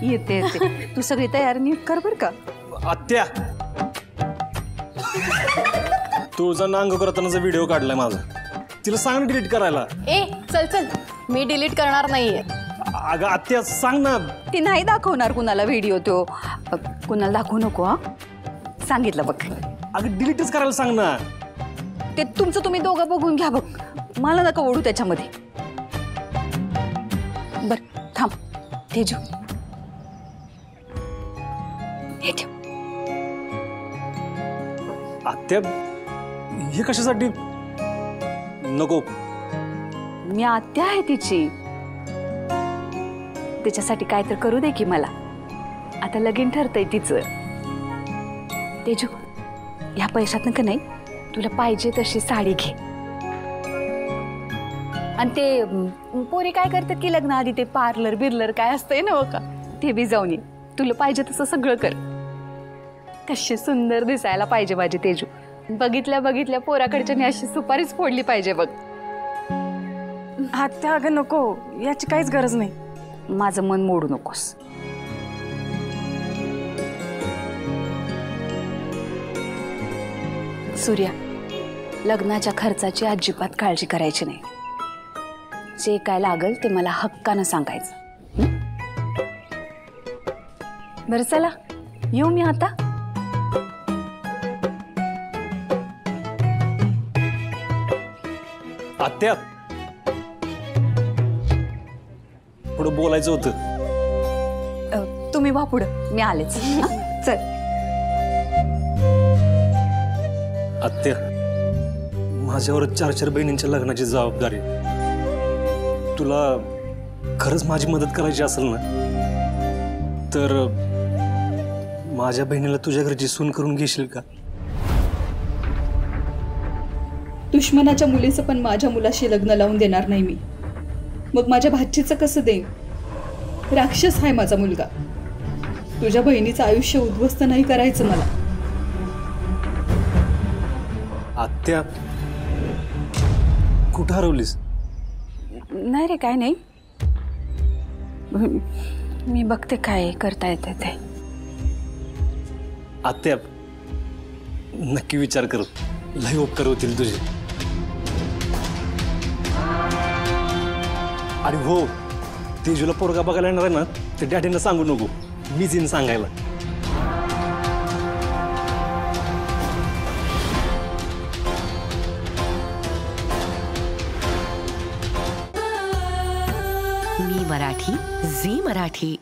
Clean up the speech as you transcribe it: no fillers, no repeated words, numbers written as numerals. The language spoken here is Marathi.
येते येते. तू सगळी तयारी नीट कर बर का. आत्या तुझा नांग करतानाचा व्हिडिओ काढलाय माझा, तिला सांग डिलीट करायला. ए चल चल, मी डिलीट करणार नाहीये. अगं आत्या सांग ना. ती नाही दाखवणार कुणाला व्हिडिओ तो. कुणाला दाखवू नको हा, सांगितलं बघ. अगं डिलीटच करायला सांग ना. ते तुमचं तुम्ही दोघं बघून घ्या बघ, मला नका ओढू त्याच्यामध्ये. बर थांब तेजू, हे ठेव. आत्या हे कशासाठी? नको. मी आत्या आहे तिची, त्याच्यासाठी काय तर करू दे की मला. आता लगीन ठरतंय तिचं. तेजू ह्या पैशातनं का नाही तुला पाहिजे तशी साडी घे. आणि ते पोरी काय करतात की लग्न आधी ते पार्लर बिर्लर काय असतंय ना का, ते बी जाऊन ये. तुला पाहिजे तसं सगळं कर. कशी सुंदर दिसायला पाहिजे माझी तेजू. बघितल्या बघितल्या पोराकडच्या अशी सुपारीच फोडली पाहिजे बघ. आत्या अगं नको, याची काहीच गरज नाही. माझं मन मोडू नकोस. सूर्या, लग्नाच्या खर्चाची अजिबात काळजी करायची नाही. जे काय लागल ते मला हक्कानं सांगायचं. बरं चला येऊ मी आता. आत्या पुढं बोलायचं होतं. तुम्ही वा पुढं, मी आलेच. चल. आत्या माझ्यावर 4 बहिणींच्या लग्नाची जबाबदारी. तुला खरंच माझी मदत करायची असेल ना तर माझ्या बहिणीला तुझ्या घरची सून करून घेशील का? दुश्मनाच्या मुलीचं पण माझ्या मुलाशी लग्न लावून देणार नाही मी. मग माझ्या भाचीचं कसं देईन? राक्षस आहे माझा मुलगा. तुझ्या बहिणीचं आयुष्य उद्ध्वस्त नाही करायचं मला. आत्या कुठं हरवलीस? नाही रे काय नाही, मी बघते काय करता येते ते. आत्या नक्की विचार कर, लय उपकार होतील तुझे. आणि हो, तेजूला पोरगा बघायला येणार आहे ना, ते डॅडींना सांगू नको, मीच येईन सांगायला. मी मराठी, झी मराठी.